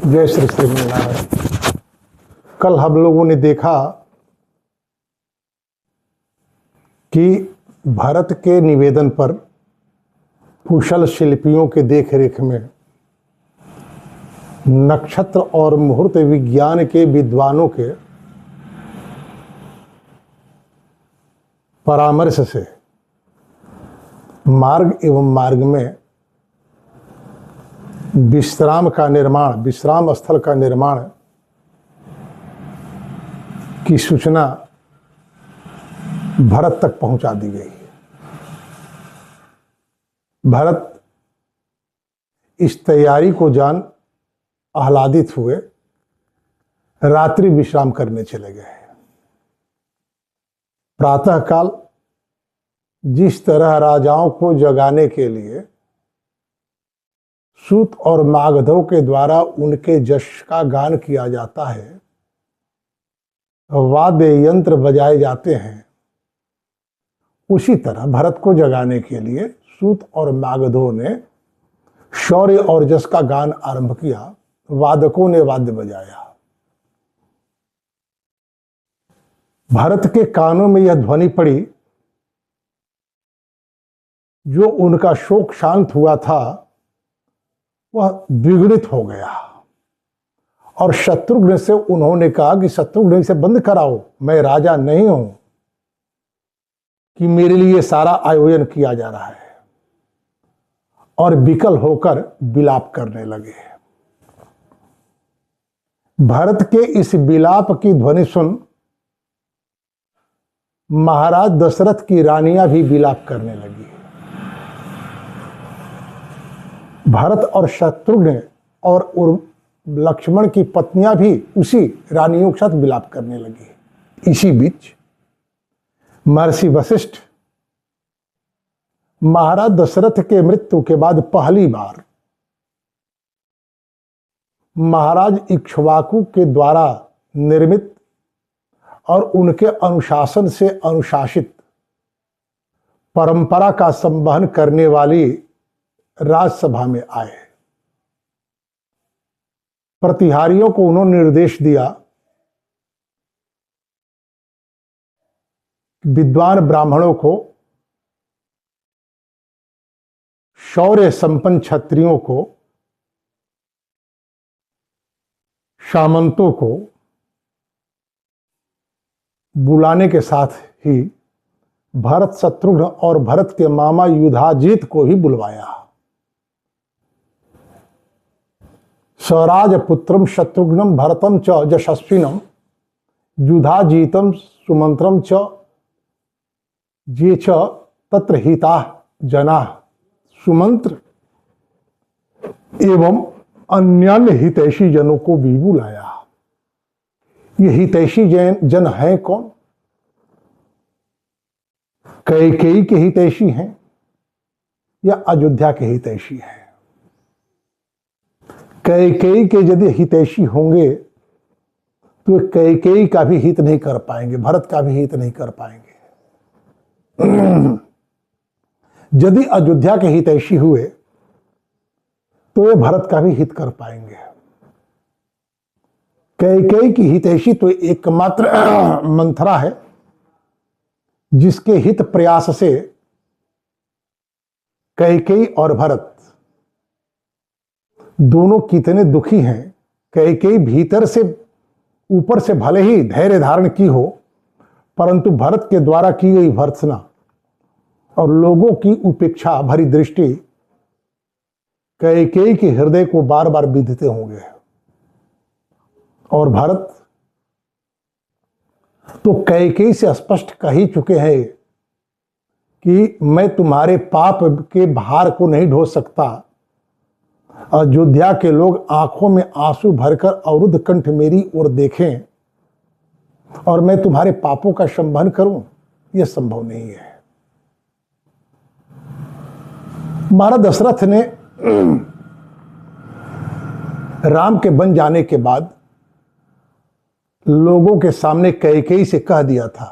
जय श्री श्रीनारायण। कल हम लोगों ने देखा कि भारत के निवेदन पर कुशल शिल्पियों के देखरेख में नक्षत्र और मुहूर्त विज्ञान के विद्वानों के परामर्श से मार्ग एवं मार्ग में विश्राम स्थल का निर्माण की सूचना भारत तक पहुंचा दी गई। भारत इस तैयारी को जान आह्लादित हुए रात्रि विश्राम करने चले गए। प्रातःकाल जिस तरह राजाओं को जगाने के लिए सूत और मागधों के द्वारा उनके जश का गान किया जाता है, वाद्य यंत्र बजाए जाते हैं, उसी तरह भारत को जगाने के लिए सूत और मागधों ने शौर्य और जश का गान आरंभ किया। वादकों ने वाद्य बजाया। भारत के कानों में यह ध्वनि पड़ी जो उनका शोक शांत हुआ था वह द्विगुणित हो गया। और शत्रुघ्न से उन्होंने कहा कि शत्रुघ्न से बंद कराओ, मैं राजा नहीं हूं कि मेरे लिए सारा आयोजन किया जा रहा है। और विकल होकर विलाप करने लगे। भारत के इस विलाप की ध्वनि सुन महाराज दशरथ की रानियां भी विलाप करने लगी। भारत और शत्रुघ्न और लक्ष्मण की पत्नियां भी उसी रानियों के साथ विलाप करने लगी। इसी बीच महर्षि वशिष्ठ महाराज दशरथ के मृत्यु के बाद पहली बार महाराज इक्ष्वाकु के द्वारा निर्मित और उनके अनुशासन से अनुशासित परंपरा का संवहन करने वाली राजसभा में आए। प्रतिहारियों को उन्होंने निर्देश दिया, विद्वान ब्राह्मणों को, शौर्य संपन्न क्षत्रियों को, सामंतों को बुलाने के साथ ही भरत शत्रुघ्न और भरत के मामा युधाजीत को भी बुलवाया। स्वराज पुत्रम शत्रुघ्नम भरतम च यशस्विनम युधाजीतम सुमंत्रम च ये च तत्र हिता जना सुमंत्र एवं अन्य हितैषी जनों को भी बुलाया। ये हितैषी जन हैं कौन? कैकेयी के हितैषी हैं या अयोध्या के हितैषी हैं? कैकेयी के यदि हितैषी होंगे तो कैकेयी का भी हित नहीं कर पाएंगे, भरत का भी हित नहीं कर पाएंगे। यदि अयोध्या के हितैषी हुए तो वे भरत का भी हित कर पाएंगे। कैकेयी की हितैषी तो एकमात्र मंथरा है जिसके हित प्रयास से कैकेयी और भरत दोनों कितने दुखी हैं। कैकेयी भीतर से ऊपर से भले ही धैर्य धारण की हो, परंतु भरत के द्वारा की गई भर्त्सना और लोगों की उपेक्षा भरी दृष्टि कैकेयी के हृदय को बार बार विंधते होंगे। और भरत तो कैकेयी से स्पष्ट कह ही चुके हैं कि मैं तुम्हारे पाप के भार को नहीं ढो सकता। अयोध्या के लोग आंखों में आंसू भरकर अवरुद्ध कंठ मेरी ओर देखें और मैं तुम्हारे पापों का संवहन करूं, यह संभव नहीं है। महाराज दशरथ ने राम के बन जाने के बाद लोगों के सामने कैकेयी से कह दिया था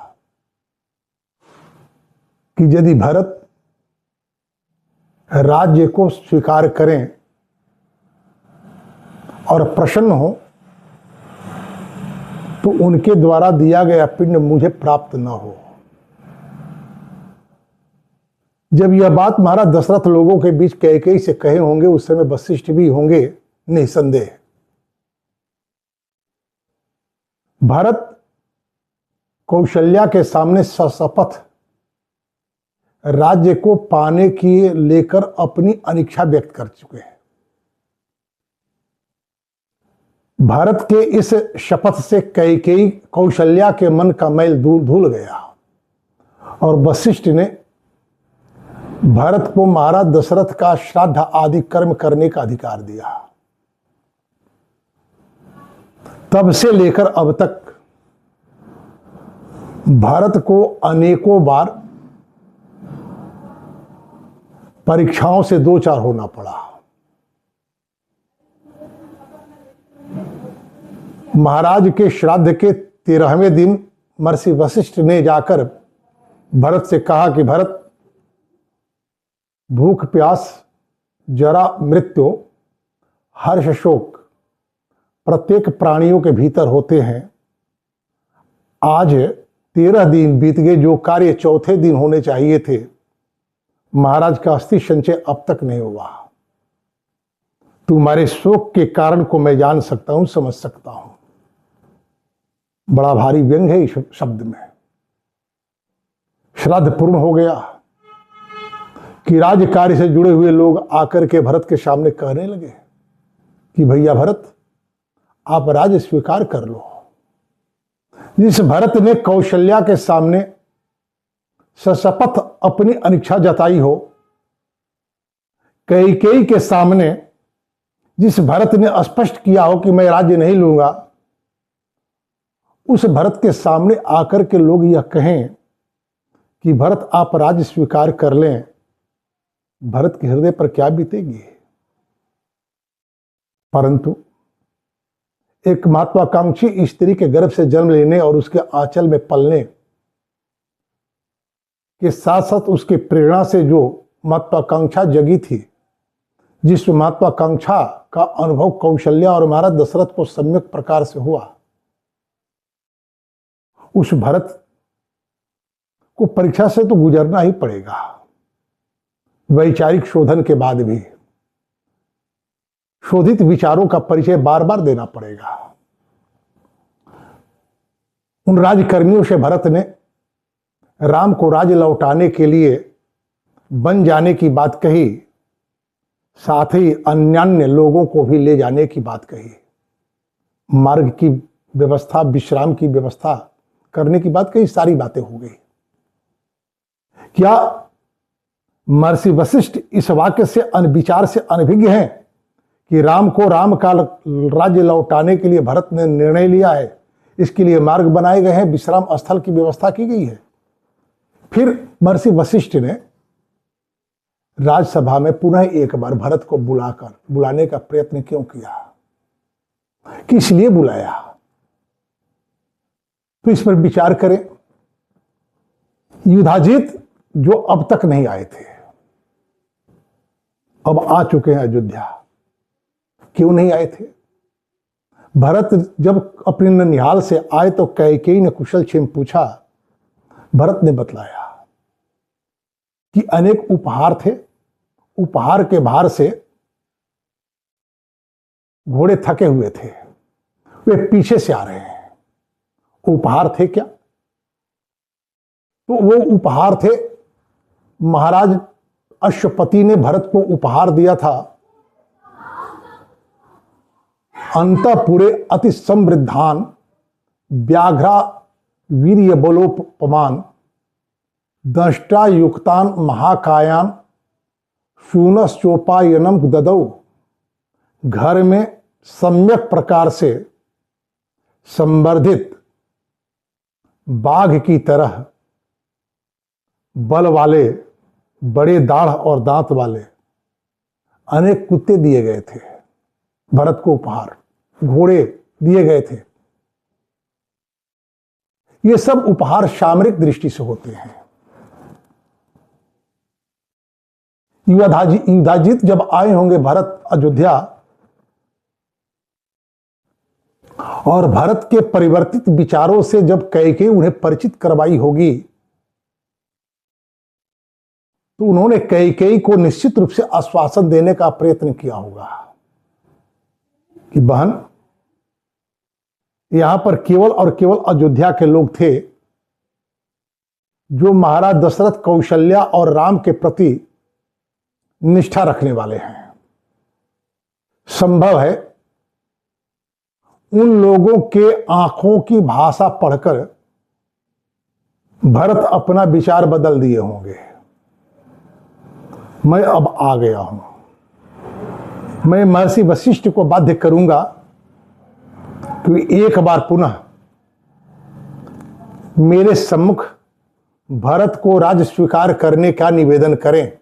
कि यदि भरत राज्य को स्वीकार करें और प्रसन्न हो तो उनके द्वारा दिया गया पिंड मुझे प्राप्त न हो। जब यह बात महाराज दशरथ लोगों के बीच कैकेयी से कहे होंगे, उस समय वशिष्ठ भी होंगे निसंदेह। भरत कौशल्या के सामने सशपथ राज्य को पाने की लेकर अपनी अनिच्छा व्यक्त कर चुके हैं। भारत के इस शपथ से कैकेयी कौशल्या के मन का मैल धुल गया और वशिष्ठ ने भरत को महाराज दशरथ का श्राद्ध आदि कर्म करने का अधिकार दिया। तब से लेकर अब तक भारत को अनेकों बार परीक्षाओं से दो चार होना पड़ा। महाराज के श्राद्ध के 13वें दिन महर्षि वशिष्ठ ने जाकर भरत से कहा कि भरत, भूख प्यास जरा मृत्यु हर्ष शोक प्रत्येक प्राणियों के भीतर होते हैं। आज 13 दिन बीत गए, जो कार्य चौथे दिन होने चाहिए थे महाराज का अस्थि संचय अब तक नहीं हुआ। तुम्हारे शोक के कारण को मैं जान सकता हूं, समझ सकता हूं। बड़ा भारी व्यंग है इस शब्द में। श्राद्ध पूर्ण हो गया कि राज्य कार्य से जुड़े हुए लोग आकर के भरत के सामने कहने लगे कि भैया भरत, आप राज्य स्वीकार कर लो। जिस भरत ने कौशल्या के सामने सशपथ अपनी अनिच्छा जताई हो, कैकेयी के सामने जिस भरत ने स्पष्ट किया हो कि मैं राज्य नहीं लूंगा, उस भरत के सामने आकर के लोग यह कहें कि भरत आप राज्य स्वीकार कर लें, भरत के हृदय पर क्या बीतेगी। परंतु एक महत्वाकांक्षी स्त्री के गर्भ से जन्म लेने और उसके आंचल में पलने के साथ साथ उसके प्रेरणा से जो महत्वाकांक्षा जगी थी, जिस महत्वाकांक्षा का अनुभव कौशल्या और महाराज दशरथ को सम्यक प्रकार से हुआ, उस भरत को परीक्षा से तो गुजरना ही पड़ेगा। वैचारिक शोधन के बाद भी शोधित विचारों का परिचय बार बार देना पड़ेगा। उन राजकर्मियों से भरत ने राम को राज्य लौटाने के लिए बन जाने की बात कही, साथ ही अन्यान्य लोगों को भी ले जाने की बात कही। मार्ग की व्यवस्था, विश्राम की व्यवस्था करने की बात कही। सारी बातें हो गई। क्या महर्षि वशिष्ठ इस वाक्य से विचार से अनभिज्ञ हैं कि राम को राम का राज्य लौटाने के लिए भरत ने निर्णय लिया है, इसके लिए मार्ग बनाए गए हैं, विश्राम स्थल की व्यवस्था की गई है। फिर महर्षि वशिष्ठ ने राज्यसभा में पुनः एक बार भरत को बुलाने का प्रयत्न क्यों किया, किस लिए बुलाया, तो इस पर विचार करें। युधाजीत जो अब तक नहीं आए थे, अब आ चुके हैं अयोध्या। क्यों नहीं आए थे? भरत जब अपने ननिहाल से आए तो कैकेयी ने कुशल क्षेम पूछा। भरत ने बतलाया कि अनेक उपहार थे, उपहार के भार से घोड़े थके हुए थे, वे पीछे से आ रहे हैं। उपहार थे क्या? तो वो उपहार थे, महाराज अश्वपति ने भरत को उपहार दिया था अंतपुरे अति समृद्धान व्याघ्रा वीर्य बलोपमान दष्टा युक्तान महाकायान शूनश्चोपायनम ददौ। घर में सम्यक प्रकार से संवर्धित बाघ की तरह बल वाले, बड़े दाढ़ और दांत वाले अनेक कुत्ते दिए गए थे भरत को उपहार, घोड़े दिए गए थे। ये सब उपहार सामरिक दृष्टि से होते हैं। युधाजीत जब आए होंगे भरत अयोध्या, और भरत के परिवर्तित विचारों से जब कैकेयी उन्हें परिचित करवाई होगी तो उन्होंने कैकेयी को निश्चित रूप से आश्वासन देने का प्रयत्न किया होगा कि बहन, यहां पर केवल और केवल अयोध्या के लोग थे जो महाराज दशरथ, कौशल्या और राम के प्रति निष्ठा रखने वाले हैं। संभव है उन लोगों के आंखों की भाषा पढ़कर भरत अपना विचार बदल दिए होंगे। मैं अब आ गया हूं, मैं महर्षि वशिष्ठ को बाध्य करूंगा कि एक बार पुनः मेरे सम्मुख भरत को राज्य स्वीकार करने का निवेदन करें।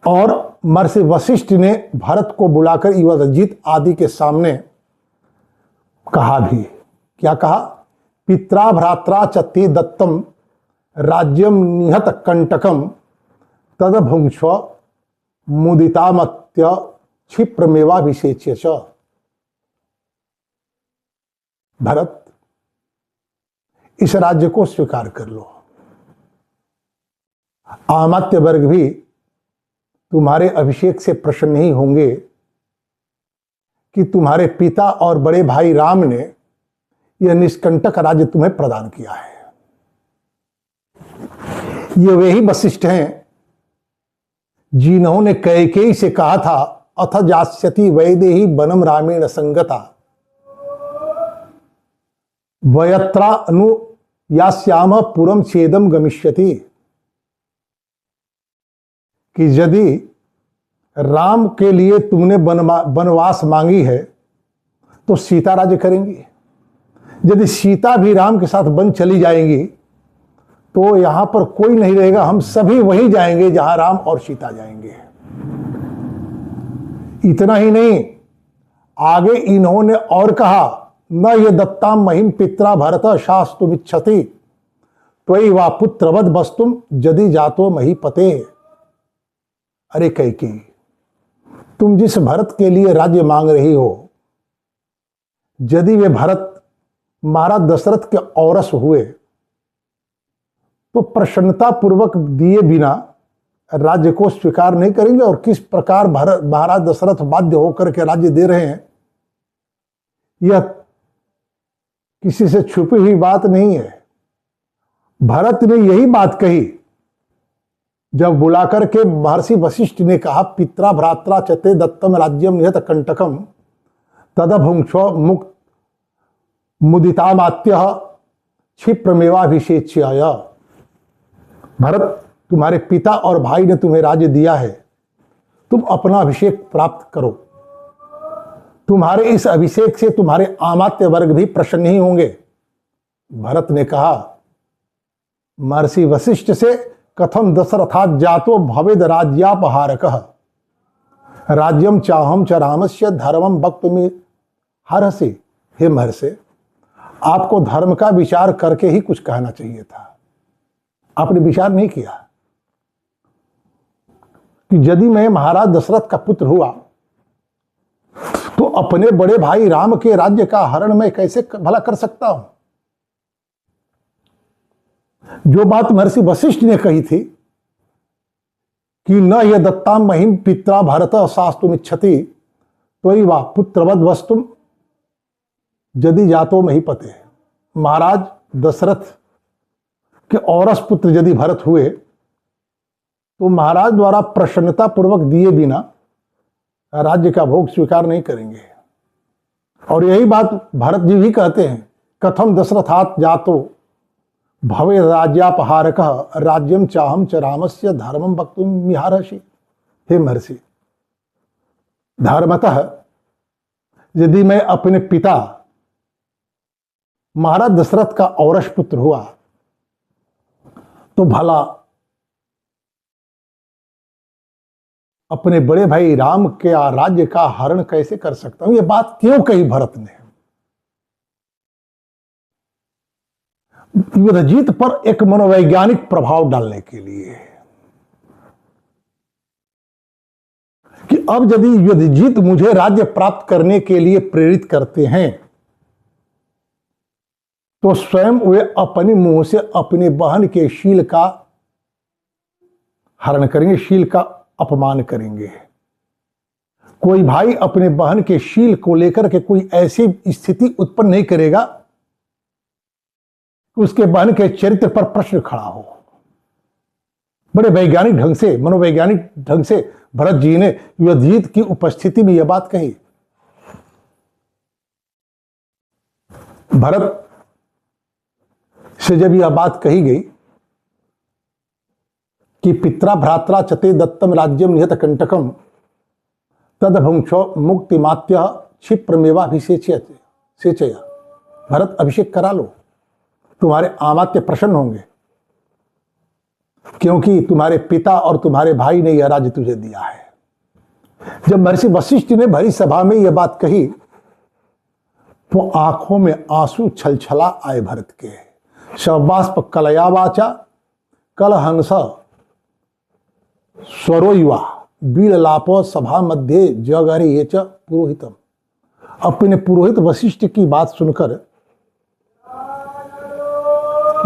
और महर्षि वशिष्ठ ने भरत को बुलाकर युवराजीत आदि के सामने कहा भी। क्या कहा? पित्रा भ्रात्रा च ते दत्तम राज्यम निहत कंटकम तदभुंक्ष्व मुदितामत्य क्षिप्रमेवाभिषेच्य च। भरत, इस राज्य को स्वीकार कर लो। आमात्य वर्ग भी तुम्हारे अभिषेक से प्रसन्न नहीं होंगे कि तुम्हारे पिता और बड़े भाई राम ने यह निष्कंटक राज्य तुम्हें प्रदान किया है। ये वही वशिष्ठ हैं जिन्होंने कैकेयी से कहा था, अथ जास्यति वैदेही वनम रामेण संगता वयत्रा अनु यास्याम पुरम छेदम गमिष्यति, कि यदि राम के लिए तुमने वनवास मांगी है तो सीता राज्य करेंगी। यदि सीता भी राम के साथ वन चली जाएंगी तो यहां पर कोई नहीं रहेगा, हम सभी वहीं जाएंगे जहां राम और सीता जाएंगे। इतना ही नहीं, आगे इन्होंने और कहा, न ये दत्ताम महिम पित्रा भरत शास्तुमिच्छति त्वयि वा पुत्रवद वस्तुम यदि जातो महीपते। अरे कैकेयी, तुम जिस भरत के लिए राज्य मांग रही हो, यदि वे भरत महाराज दशरथ के औरस हुए तो प्रसन्नता पूर्वक दिए बिना राज्य को स्वीकार नहीं करेंगे। और किस प्रकार महाराज दशरथ बाध्य होकर के राज्य दे रहे हैं, यह किसी से छुपी हुई बात नहीं है। भरत ने यही बात कही जब बुलाकर के महर्षि वशिष्ठ ने कहा, पित्रा भ्रात्रा चते दत्तम राज्यम निहत कंटकम तदभुंक्ष्व मुक्त मुदितामात्य क्षिप्रमेवाभिषेच्याय। भरत, तुम्हारे पिता और भाई ने तुम्हें राज्य दिया है, तुम अपना अभिषेक प्राप्त करो। तुम्हारे इस अभिषेक से तुम्हारे आमात्य वर्ग भी प्रसन्न नहीं होंगे। भरत ने कहा महर्षि वशिष्ठ से, कथम दशरथात् जातो भवेद राज्यापहारकः राज्यम चाहम च रामस्य धर्मम वक्तुमि हर्षि। हे महर्षि, आपको धर्म का विचार करके ही कुछ कहना चाहिए था, आपने विचार नहीं किया कि यदि मैं महाराज दशरथ का पुत्र हुआ तो अपने बड़े भाई राम के राज्य का हरण मैं कैसे भला कर सकता हूं। जो बात महर्षि वशिष्ठ ने कही थी कि न यह दत्ताम महिम पित्रा भरत शास्तुमिच्छति त्वयि वा पुत्रवद वस्तुम यदि जातो महीपते। महाराज दशरथ के औरस पुत्र यदि भरत हुए तो महाराज द्वारा प्रसन्नता पूर्वक दिए बिना राज्य का भोग स्वीकार नहीं करेंगे। और यही बात भरत जी भी कहते हैं, कथम दशरथात् जातो भवे राज्यापहारकः राज्यम चाहम च रामस्य धर्मम वक्तुम इहार्षि। हे महर्षि, धर्मतः यदि मैं अपने पिता महाराज दशरथ का औरस पुत्र हुआ तो भला अपने बड़े भाई राम के राज्य का हरण कैसे कर सकता हूं। यह बात क्यों कही भरत ने? युवराजीत पर एक मनोवैज्ञानिक प्रभाव डालने के लिए कि अब यदि युधिजीत मुझे राज्य प्राप्त करने के लिए प्रेरित करते हैं तो स्वयं वे अपने मुंह से अपने बहन के शील का हरण करेंगे, शील का अपमान करेंगे। कोई भाई अपने बहन के शील को लेकर के कोई ऐसी स्थिति उत्पन्न नहीं करेगा कि उसके बहन के चरित्र पर प्रश्न खड़ा हो। बड़े वैज्ञानिक ढंग से, मनोवैज्ञानिक ढंग से भरत जी ने युधिजीत की उपस्थिति में यह बात कही। भरत से जब यह बात कही गई कि पित्रा भ्रात्रा चते दत्तम राज्यम निहत कंटकम तदभुंक्षो मुक्तिमात्य क्षिप्रमेवाभिषेचय, भरत अभिषेक करा लो, तुम्हारे अमात्य प्रसन्न होंगे क्योंकि तुम्हारे पिता और तुम्हारे भाई ने यह राज्य तुझे दिया है। जब महर्षि वशिष्ठ ने भरी सभा में यह बात कही तो आंखों में आंसू छलछला आए भरत के। शवबाष्प कलयावाचा कलहंस स्वरोयुवा बीललापो सभा मध्य जगहरे ये च पुरोहितम। अपने पुरोहित वशिष्ठ की बात सुनकर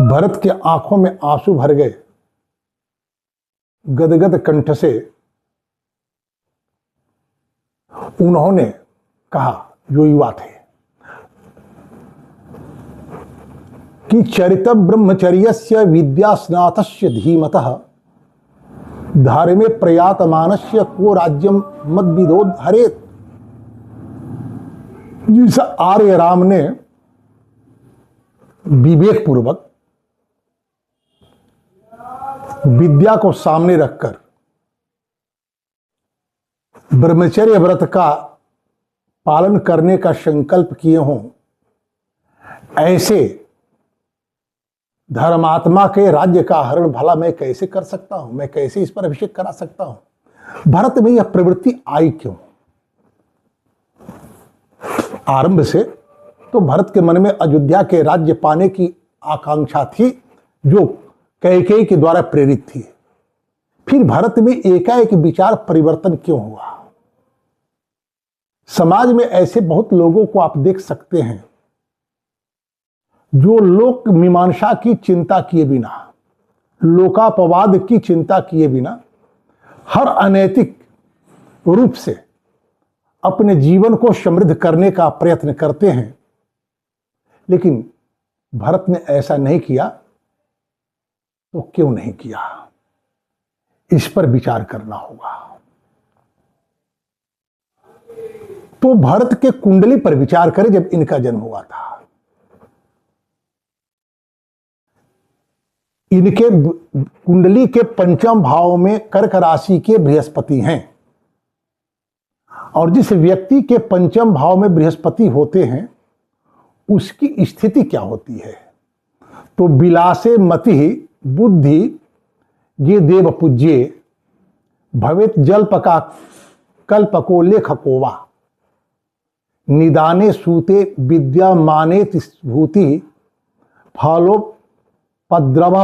भरत के आंखों में आंसू भर गए। गदगद कंठ से उन्होंने कहा, जो युवा थे, कि चरित ब्रह्मचर्यस्य विद्यास्नातस्य धीमतः धर्मे प्रयातमानस्य को राज्यम मद्विदोद हरेत। जिस आर्य राम ने विवेक पूर्वक विद्या को सामने रखकर ब्रह्मचर्य व्रत का पालन करने का संकल्प किए हों, ऐसे धर्मात्मा के राज्य का हरण भला मैं कैसे कर सकता हूं, मैं कैसे इस पर अभिषेक करा सकता हूं। भारत में यह प्रवृत्ति आई क्यों? आरंभ से तो भरत के मन में अयोध्या के राज्य पाने की आकांक्षा थी, जो कैकेयी के द्वारा प्रेरित थी। फिर भारत में एकाएक विचार परिवर्तन क्यों हुआ? समाज में ऐसे बहुत लोगों को आप देख सकते हैं जो लोक मीमांसा की चिंता किए बिना, लोकापवाद की चिंता किए बिना हर अनैतिक रूप से अपने जीवन को समृद्ध करने का प्रयत्न करते हैं। लेकिन भरत ने ऐसा नहीं किया, तो क्यों नहीं किया? इस पर विचार करना होगा। तो भरत के कुंडली पर विचार करें। जब इनका जन्म हुआ था, इनके कुंडली के पंचम भाव में कर्क राशि के बृहस्पति हैं, और जिस व्यक्ति के पंचम भाव में बृहस्पति होते हैं उसकी स्थिति क्या होती है? तो विलासे मति बुद्धि ये देव पूज्ये भवेत जल्पका कल्पको लेखकोवा निदाने सूते विद्या माने भूति फलो पद्रव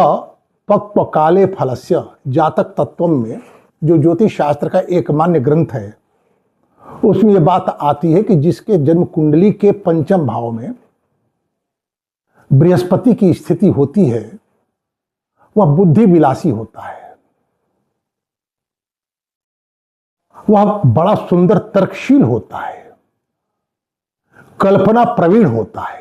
पक्व काले फलस्य। जातक तत्व में जो ज्योतिष शास्त्र का एक मान्य ग्रंथ है, उसमें यह बात आती है कि जिसके जन्म कुंडली के पंचम भाव में बृहस्पति की स्थिति होती है वह बुद्धि विलासी होता है, वह बड़ा सुंदर तर्कशील होता है, कल्पना प्रवीण होता है।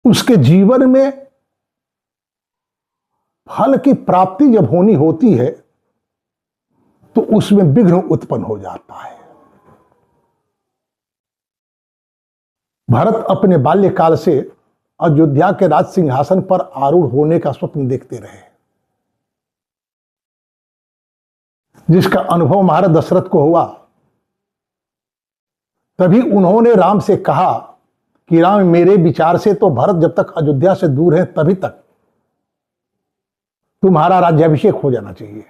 उसके जीवन में फल की प्राप्ति जब होनी होती है तो उसमें विघ्न उत्पन्न हो जाता है। भरत अपने बाल्यकाल से अयोध्या के राज सिंहासन पर आरूढ़ होने का स्वप्न देखते रहे, जिसका अनुभव महाराज दशरथ को हुआ। तभी उन्होंने राम से कहा कि राम, मेरे विचार से तो भरत जब तक अयोध्या से दूर है तभी तक तुम्हारा राज्याभिषेक हो जाना चाहिए।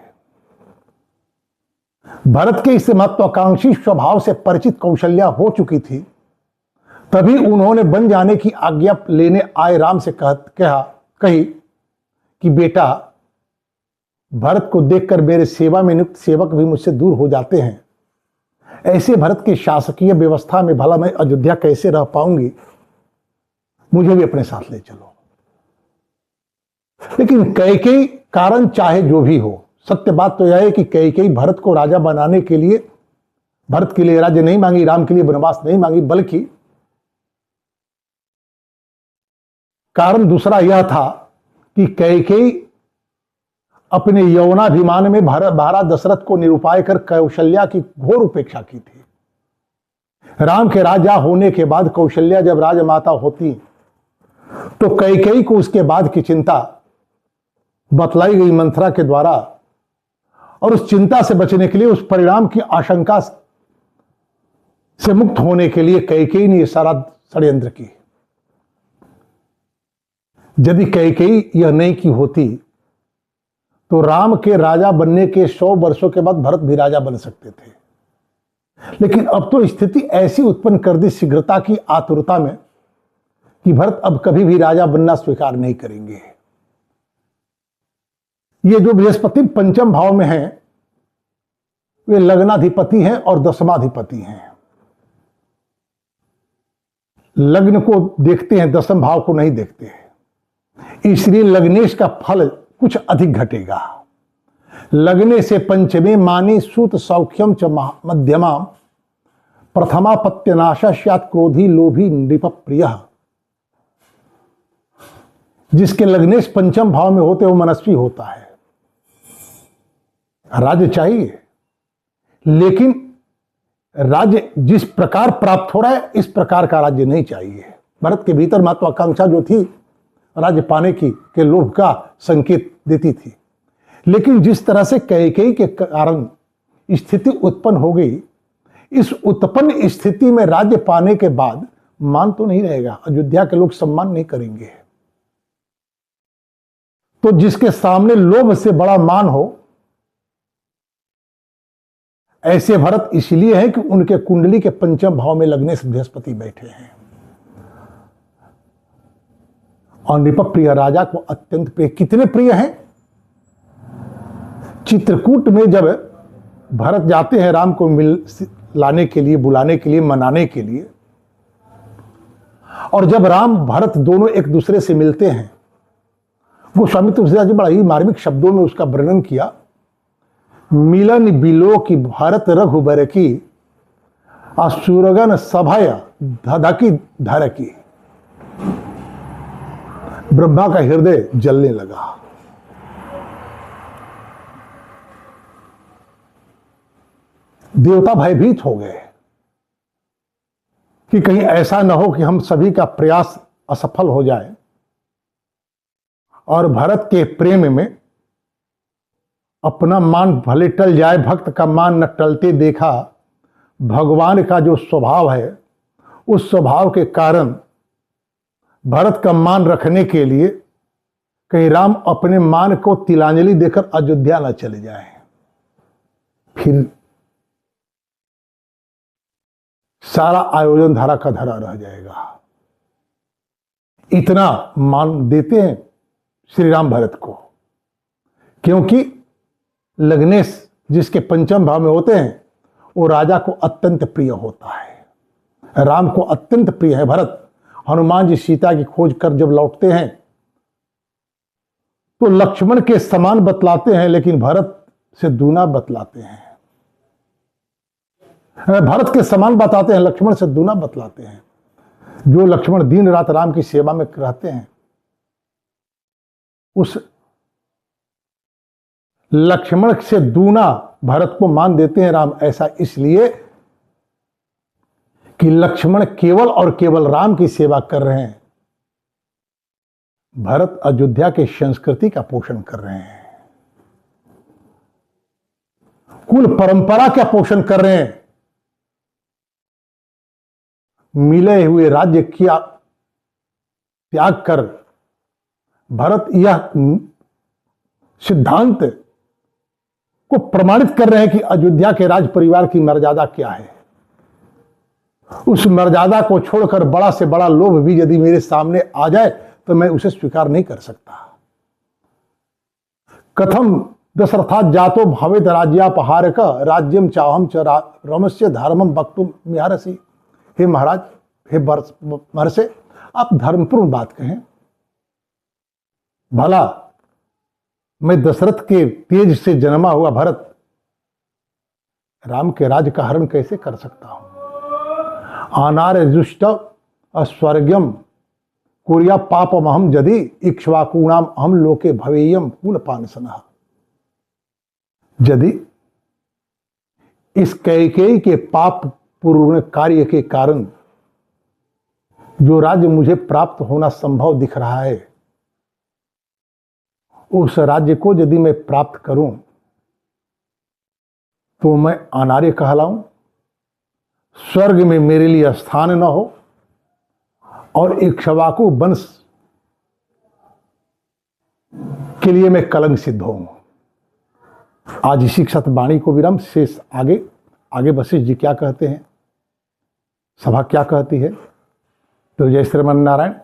भरत के इस महत्वाकांक्षी स्वभाव से परिचित कौशल्या हो चुकी थी। तभी उन्होंने बन जाने की आज्ञा लेने आए राम से कही कि बेटा, भरत को देखकर मेरे सेवा में नियुक्त सेवक भी मुझसे दूर हो जाते हैं। ऐसे भरत की शासकीय व्यवस्था में भला मैं अयोध्या कैसे रह पाऊंगी? मुझे भी अपने साथ ले चलो। लेकिन कैकेयी, कारण चाहे जो भी हो, सत्य बात तो यह है कि कैकेयी भरत को राजा बनाने के लिए, भरत के लिए राज्य नहीं मांगी, राम के लिए वनवास नहीं मांगी, बल्कि कारण दूसरा यह था कि कैकेयी अपने यौवनाभिमान में महाराज दशरथ को निरुपाय कर कौशल्या की घोर उपेक्षा की थी। राम के राजा होने के बाद कौशल्या जब राजमाता होती तो कैकेयी को उसके बाद की चिंता बतलाई गई मंथरा के द्वारा, और उस चिंता से बचने के लिए, उस परिणाम की आशंका से मुक्त होने के लिए कैकेयी ने सारा षड्यंत्र की। यदि कैकेयी यह नहीं की होती तो राम के राजा बनने के 100 वर्षों के बाद भरत भी राजा बन सकते थे। लेकिन अब तो स्थिति ऐसी उत्पन्न कर दी शीघ्रता की आतुरता में कि भरत अब कभी भी राजा बनना स्वीकार नहीं करेंगे। ये जो बृहस्पति पंचम भाव में हैं, वे लग्नाधिपति हैं और दशमाधिपति हैं। लग्न को देखते हैं, दशम भाव को नहीं देखते हैं। इसलिए लग्नेश का फल कुछ अधिक घटेगा। लग्ने से पंचमे मानी सूत सौख्यम च मध्यमा प्रथमा पत्यनाशा स्यात् क्रोधी लोभी नृप प्रिय। जिसके लग्नेश पंचम भाव में होते वो मनस्वी होता है। राज्य चाहिए, लेकिन राज्य जिस प्रकार प्राप्त हो रहा है इस प्रकार का राज्य नहीं चाहिए। भरत के भीतर महत्वाकांक्षा जो थी राज्य पाने की, के लोभ का संकेत देती थी। लेकिन जिस तरह से कैकेयी के कारण स्थिति उत्पन्न हो गई, इस उत्पन्न स्थिति में राज्य पाने के बाद मान तो नहीं रहेगा, अयोध्या के लोग सम्मान नहीं करेंगे। तो जिसके सामने लोभ से बड़ा मान हो, ऐसे भरत इसलिए है कि उनके कुंडली के पंचम भाव में लग्नेश बृहस्पति बैठे हैं। और नृप प्रिय, राजा को अत्यंत प्रिय। कितने प्रिय हैं? चित्रकूट में जब भरत जाते हैं राम को लाने के लिए, बुलाने के लिए, मनाने के लिए, और जब राम भरत दोनों एक दूसरे से मिलते हैं, गोस्वामी तुलसीदास जी बड़ा ही मार्मिक शब्दों में उसका वर्णन किया। मिलन बिलो की भरत रघुबर की असुरगन सभय धधकी धर की। ब्रह्मा का हृदय जलने लगा। देवता भयभीत हो गए कि कहीं ऐसा न हो कि हम सभी का प्रयास असफल हो जाए। और भरत के प्रेम में अपना मान भले टल जाए, भक्त का मान न टलते देखा। भगवान का जो स्वभाव है, उस स्वभाव के कारण भरत का मान रखने के लिए कहीं राम अपने मान को तिलांजलि देकर अयोध्या न चले जाएं। फिर सारा आयोजन धरा का धरा रह जाएगा। इतना मान देते हैं श्री राम भरत को, क्योंकि लग्नेश जिसके पंचम भाव में होते हैं वो राजा को अत्यंत प्रिय होता है। राम को अत्यंत प्रिय है भरत। हनुमान जी सीता की खोज कर जब लौटते हैं तो लक्ष्मण के समान बतलाते हैं, लेकिन भरत से दूना बतलाते हैं। भरत के समान बताते हैं, लक्ष्मण से दूना बतलाते हैं। जो लक्ष्मण दिन रात राम की सेवा में रहते हैं, उस लक्ष्मण से दूना भरत को मान देते हैं राम। ऐसा इसलिए कि लक्ष्मण केवल और केवल राम की सेवा कर रहे हैं, भरत अयोध्या के संस्कृति का पोषण कर रहे हैं, कुल परंपरा का पोषण कर रहे हैं। मिले हुए राज्य किया त्याग कर भरत यह सिद्धांत को प्रमाणित कर रहे हैं कि अयोध्या के राज परिवार की मर्यादा क्या है। उस मर्यादा को छोड़कर बड़ा से बड़ा लोभ भी यदि मेरे सामने आ जाए तो मैं उसे स्वीकार नहीं कर सकता। कथम दशरथात् जातो भवेद राज्यापहारक राज्यम चाहम च रमस्य धर्मम वक्तुम मिहारसी। हे महाराज, हे महर्षि, आप धर्मपूर्ण बात कहें। भला मैं दशरथ के तेज से जन्मा हुआ भरत राम के राज्य का हरण कैसे कर सकता हूं? अनार्य दुष्ट अस्वर्गम कुर्या पापमहम यदि इक्ष्वाकूणाम अहम लोके भवेयम कुलपानसनः। यदि इस कैकेयी के पाप पूर्ण कार्य के कारण जो राज्य मुझे प्राप्त होना संभव दिख रहा है, उस राज्य को यदि मैं प्राप्त करूं तो मैं अनार्य कहलाऊं, स्वर्ग में मेरे लिए स्थान न हो और इक्ष्वाकु वंश के लिए मैं कलंक सिद्ध हूं। आज इसी सतवाणी को विराम। शेष आगे वशिष्ठ जी क्या कहते हैं, सभा क्या कहती है। तो जय श्रीमन नारायण।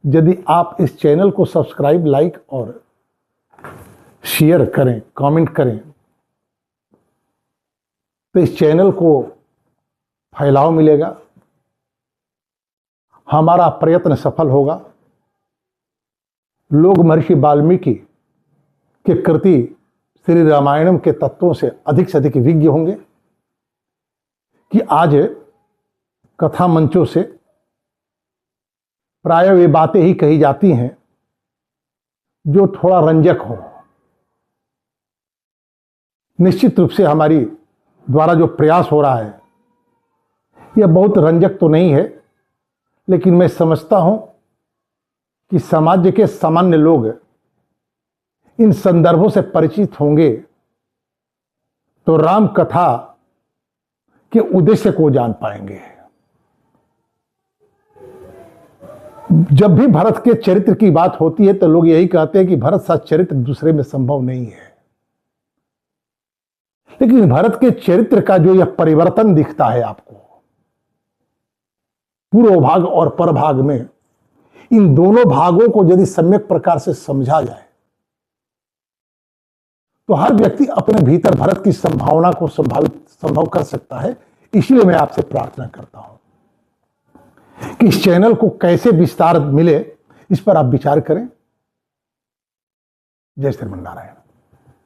यदि आप इस चैनल को सब्सक्राइब, लाइक और शेयर करें, कमेंट करें, तो इस चैनल को फैलाव मिलेगा, हमारा प्रयत्न सफल होगा। लोग महर्षि वाल्मीकि के कृति श्री रामायणम के तत्वों से अधिक विज्ञ होंगे कि आज कथा मंचों से प्राय वे बातें ही कही जाती हैं जो थोड़ा रंजक हो। निश्चित रूप से हमारी द्वारा जो प्रयास हो रहा है यह बहुत रंजक तो नहीं है, लेकिन मैं समझता हूं कि समाज के सामान्य लोग इन संदर्भों से परिचित होंगे तो राम कथा के उद्देश्य को जान पाएंगे। जब भी भरत के चरित्र की बात होती है तो लोग यही कहते हैं कि भरत सा चरित्र दूसरे में संभव नहीं है, लेकिन भरत के चरित्र का जो यह परिवर्तन दिखता है आपको पूर्व भाग और पर भाग में, इन दोनों भागों को यदि सम्यक प्रकार से समझा जाए तो हर व्यक्ति अपने भीतर भरत की संभावना को संभव कर सकता है। इसलिए मैं आपसे प्रार्थना करता हूं कि इस चैनल को कैसे विस्तार मिले, इस पर आप विचार करें। जय श्रीमन नारायण।